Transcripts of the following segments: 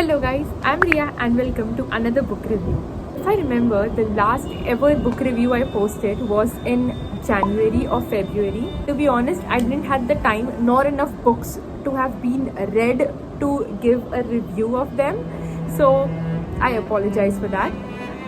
Hello guys, I'm Ria and welcome to another book review. If I remember, the last ever book review I posted was in January or February. To be honest, I didn't have the time nor enough books to have been read to give a review of them. So I apologize for that.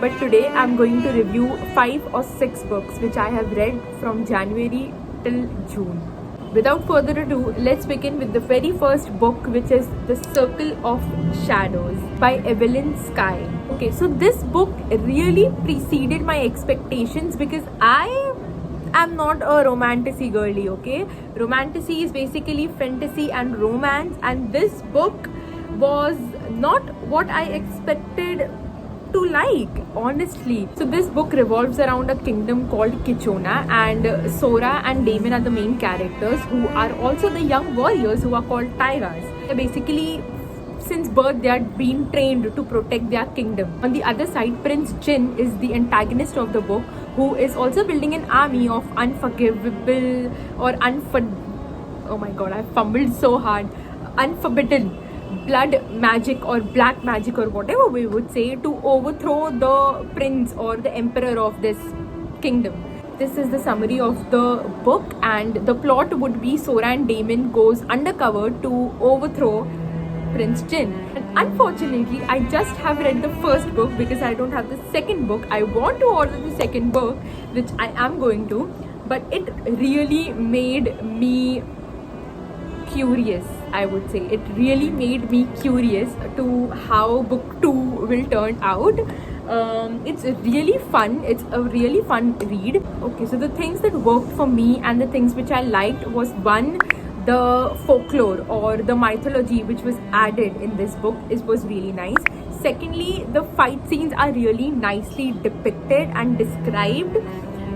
But today I'm going to review 5 or 6 books which I have read from January till June. Without further ado, let's begin with the very first book, which is The Circle of Shadows by Evelyn Sky. Okay, so this book really preceded my expectations because I am not a romantasy girly, okay? Romantasy is basically fantasy and romance, and this book was not what I expected to like, honestly. So this book revolves around a kingdom called Kichona, and Sora and Damon are the main characters, who are also the young warriors who are called Taigas. Basically, since birth they are being trained to protect their kingdom. On the other side, Prince Jin is the antagonist of the book, who is also building an army of unforgivable or oh my god, I fumbled so hard, unforbidden blood magic or black magic or whatever we would say, to overthrow the prince or the emperor of this kingdom. This is the summary of the book, and the plot would be Sora and Damon goes undercover to overthrow Prince Jin. And unfortunately, I just have read the first book because I don't have the second book. I want to order the second book, which I am going to, but it really made me curious. I would say it really made me curious to how book 2 will turn out. It's really fun. It's a really fun read. Okay, so the things that worked for me and the things which I liked was, one, the folklore or the mythology which was added in this book was really nice. Secondly, the fight scenes are really nicely depicted and described.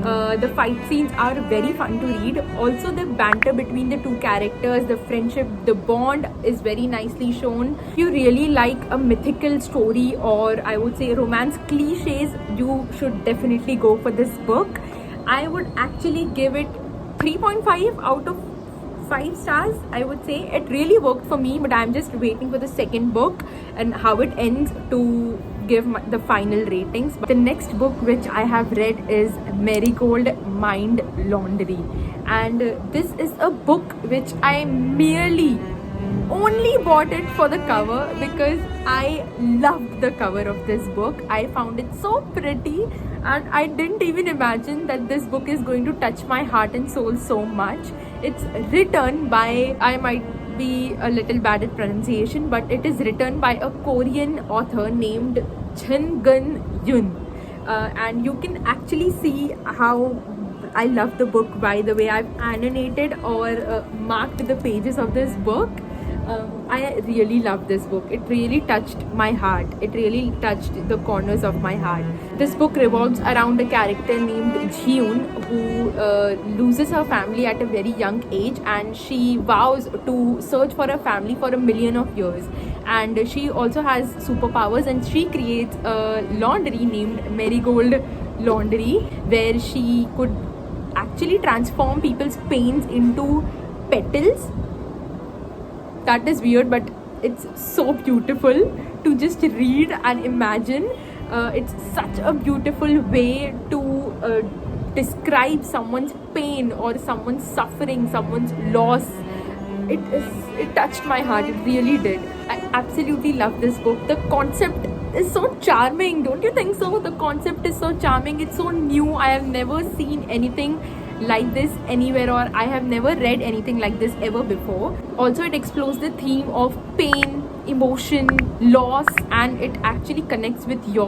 The fight scenes are very fun to read. Also, the banter between the two characters, the friendship, the bond is very nicely shown. If you really like a mythical story, or I would say romance cliches, you should definitely go for this book. I would actually give it 3.5 out of 5 stars. I would say it really worked for me, but I'm just waiting for the second book and how it ends to give the final ratings. But the next book which I have read is Marigold Mind Laundry, and this is a book which I merely only bought it for the cover because I loved the cover of this book. I found it so pretty, and I didn't even imagine that this book is going to touch my heart and soul so much. It's written by, I might be a little bad at pronunciation, but it is written by a Korean author named Chun Gun Yoon, and you can actually see how I love the book by the way I've annotated or marked the pages of this book. I really love this book. It really touched my heart. It really touched the corners of my heart. This book revolves around a character named Jiyoon, who loses her family at a very young age, and she vows to search for her family for 1,000,000 of years. And she also has superpowers, and she creates a laundry named Marigold Laundry, where she could actually transform people's pains into petals. That is weird, but it's so beautiful to just read and imagine. It's such a beautiful way to describe someone's pain or someone's suffering, someone's loss. It touched my heart. It really did. I absolutely love this book. The concept is so charming, don't you think so? The concept is so charming. It's so new. I have never seen anything like this anywhere, or I have never read anything like this ever before. Also, it explores the theme of pain, emotion, loss, and it actually connects with you,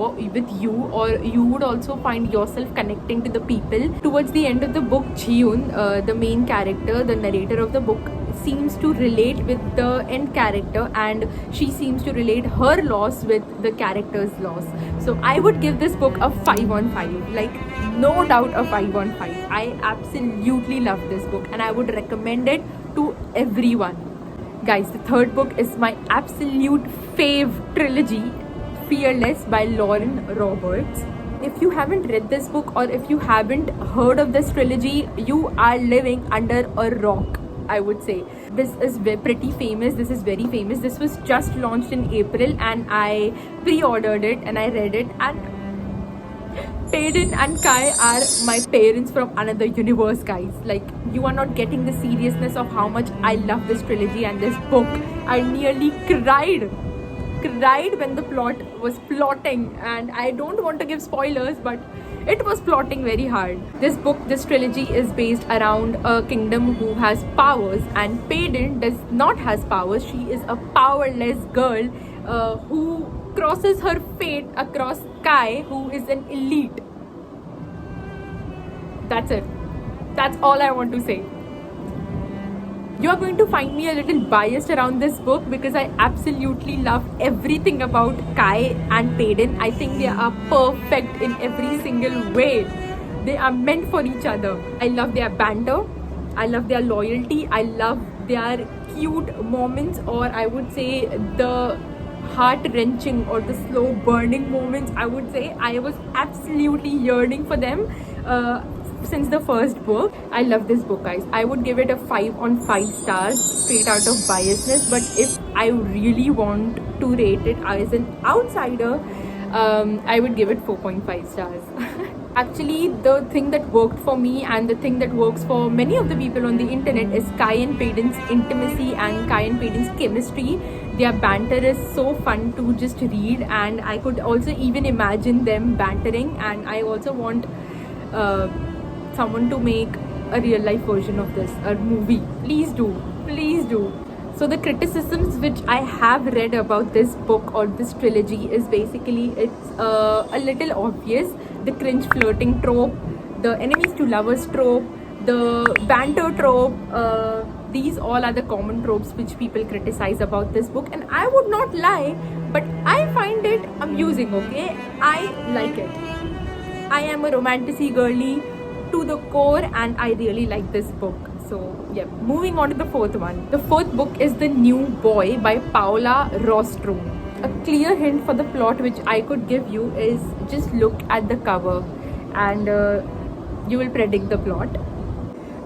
or you would also find yourself connecting to the people. Towards the end of the book, Jiyoon, the main character, the narrator of the book, seems to relate with the end character, and she seems to relate her loss with the character's loss. So I would give this book a 5 on 5, like no doubt a 5 on 5. I absolutely love this book, and I would recommend it to everyone. Guys, the third book is my absolute fave trilogy, Fearless by Lauren Roberts. If you haven't read this book, or if you haven't heard of this trilogy, you are living under a rock, I would say. This is pretty famous. This is very famous. This was just launched in April and I pre-ordered it and I read it, and Peyton and Kai are my parents from another universe, guys. Like, you are not getting the seriousness of how much I love this trilogy and this book. I nearly cried when the plot was plotting, and I don't want to give spoilers, but it was plotting very hard. This book, this trilogy is based around a kingdom who has powers, and Peyton does not has powers. She is a powerless girl who crosses her fate across Kai, who is an elite. That's it. That's all I want to say. You are going to find me a little biased around this book because I absolutely love everything about Kai and Peyton. I think they are perfect in every single way. They are meant for each other. I love their banter. I love their loyalty. I love their cute moments, or I would say the heart-wrenching or the slow burning moments. I would say I was absolutely yearning for them since the first book. I love this book, guys. I would give it a 5 on 5 stars straight out of biasness, but if I really want to rate it as an outsider, I would give it 4.5 stars. Actually, the thing that worked for me and the thing that works for many of the people on the internet is Kai and Peyton's intimacy and Kai and Peyton's chemistry. Their banter is so fun to just read, and I could also even imagine them bantering, and I also want someone to make a real life version of this, a movie. Please do. Please do. So the criticisms which I have read about this book or this trilogy is basically it's a little obvious. The cringe flirting trope, the enemies to lovers trope, the banter trope, these all are the common tropes which people criticize about this book, and I would not lie, but I find it amusing, okay? I like it. I am a romanticy girly to the core, and I really like this book. So yeah, moving on to the fourth one. The fourth book is The New Boy by Paola Rostrom. A clear hint for the plot which I could give you is just look at the cover and you will predict the plot.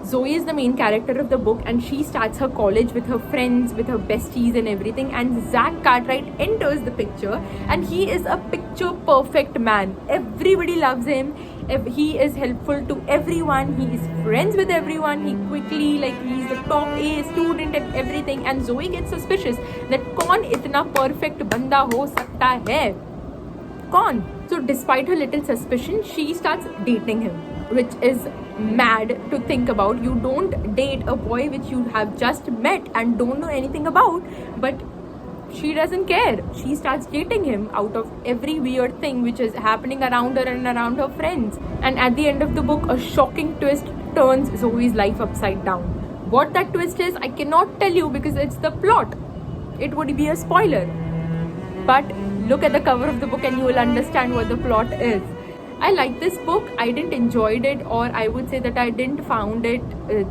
Zoe is the main character of the book, and she starts her college with her friends, with her besties and everything, and Zach Cartwright enters the picture, and he is a picture perfect man. Everybody loves him. He is helpful to everyone. He is friends with everyone. He quickly, like, he's the top A student and everything, and Zoe gets suspicious that कौन इतना perfect बंदा हो सकता है? कौन? So despite her little suspicion, she starts dating him, which is mad to think about. You don't date a boy which you have just met and don't know anything about, but she doesn't care. She starts dating him out of every weird thing which is happening around her and around her friends. And at the end of the book, a shocking twist turns Zoe's life upside down. What that twist is, I cannot tell you because it's the plot. It would be a spoiler. But look at the cover of the book and you will understand what the plot is. I like this book. I didn't enjoy it, or I would say that I didn't found it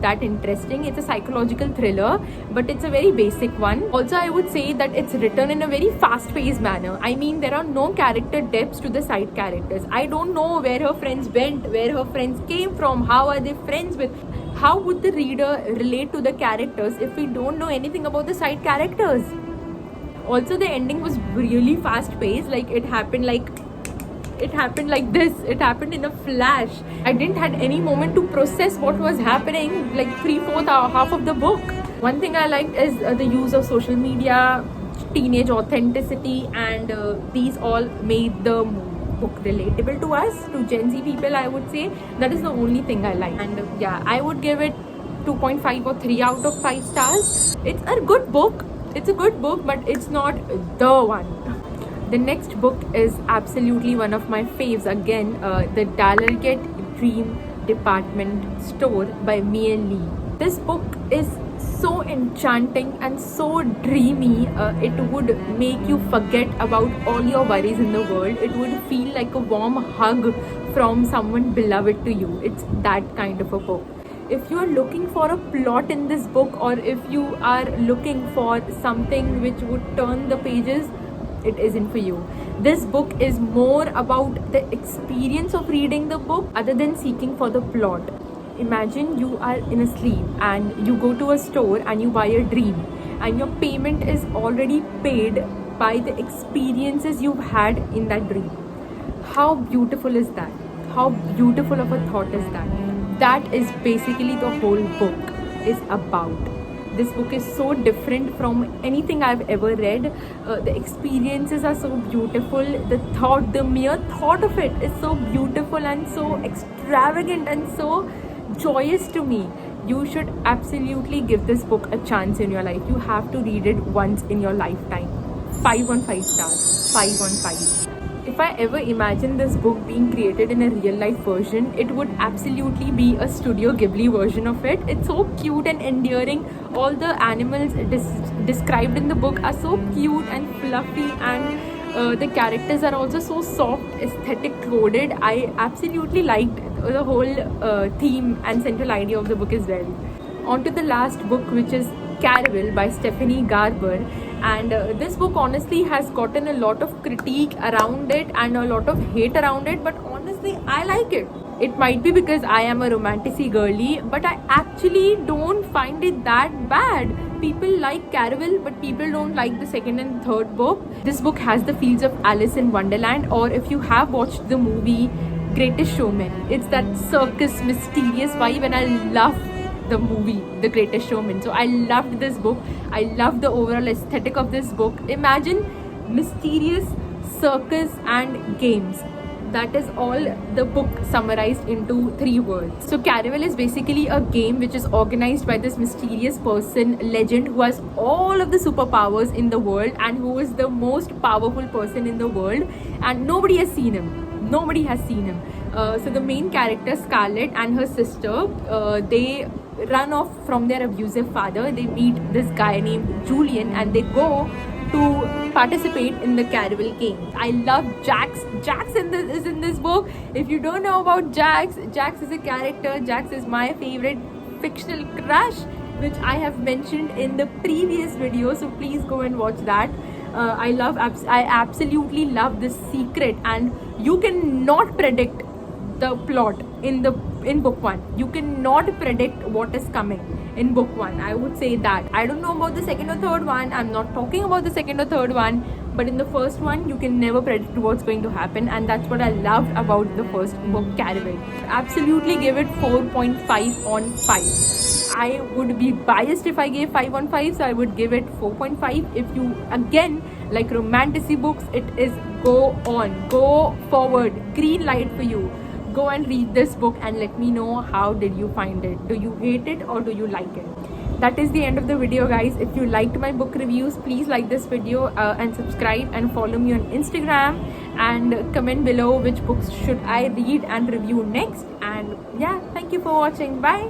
that interesting. It's a psychological thriller, but it's a very basic one. Also, I would say that it's written in a very fast-paced manner. I mean, there are no character depths to the side characters. I don't know where her friends went, where her friends came from, how are they friends with. How would the reader relate to the characters if we don't know anything about the side characters? Also, the ending was really fast-paced. Like, it happened like this. It happened in a flash. I didn't had any moment to process what was happening, like 3/4 half of the book. One thing I liked is the use of social media, teenage authenticity, and these all made the book relatable to us, to Gen Z people. I would say that is the only thing I like. And yeah, I would give it 2.5 or 3 out of 5 stars. It's a good book. It's a good book, but it's not the one. The next book is absolutely one of my faves again, The Dallerget Dream Department Store by Mia Lee. This book is so enchanting and so dreamy. It would make you forget about all your worries in the world. It would feel like a warm hug from someone beloved to you. It's that kind of a book. If you are looking for a plot in this book, or if you are looking for something which would turn the pages, it isn't for you. This book is more about the experience of reading the book other than seeking for the plot. imagine you are in a sleep and you go to a store and you buy a dream, and your payment is already paid by the experiences you've had in that dream. How beautiful is that? How beautiful of a thought is that? That is basically the whole book is about. This book is so different from anything I've ever read. The experiences are so beautiful. The mere thought of it is so beautiful and so extravagant and so joyous to me. You should absolutely give this book a chance in your life. You have to read it once in your lifetime. 5 on 5 stars. 5 on 5. If I ever imagine this book being created in a real life version, it would absolutely be a Studio Ghibli version of it. It's so cute and endearing. All the animals described in the book are so cute and fluffy, and the characters are also so soft, aesthetic coded. I absolutely liked the whole theme and central idea of the book as well. On to the last book, which is Caraval by Stephanie Garber. And this book honestly has gotten a lot of critique around it and a lot of hate around it, but honestly I like it. It might be because I am a romanticy girly, but I actually don't find it that bad. People like Caraval, but people don't like the second and third book. This book has the feels of Alice in Wonderland, or if you have watched the movie Greatest Showman, it's that circus mysterious vibe, and I love the movie The Greatest Showman. So I loved this book. I loved the overall aesthetic of this book. Imagine mysterious circus and games. That is all the book summarized into 3 words. So Caraval is basically a game which is organized by this mysterious person, legend, who has all of the superpowers in the world and who is the most powerful person in the world, and nobody has seen him. Nobody has seen him. So the main character, Scarlett, and her sister, they run off from their abusive father. They meet this guy named Julian and they go to participate in the Caraval game. I love Jax. Jax is in this book. If you don't know about Jax, Jax is a character. Jax is my favorite fictional crush, which I have mentioned in the previous video, so please go and watch that. I absolutely love this secret, and you cannot predict the plot in book 1. You cannot predict what is coming in book 1. I would say that. I don't know about the second or third one. I'm not talking about the second or third one, but in the first one you can never predict what's going to happen, and that's what I loved about the first book, Caraval. Absolutely give it 4.5 on 5. I would be biased if I gave 5 on 5, so I would give it 4.5. If you again like romanticy books, it is go on, go forward, green light for you. Go and read this book and let me know how did you find it. Do you hate it or do you like it? That is the end of the video, guys. If you liked my book reviews, please like this video and subscribe and follow me on Instagram, and comment below which books should I read and review next. And yeah, thank you for watching. Bye.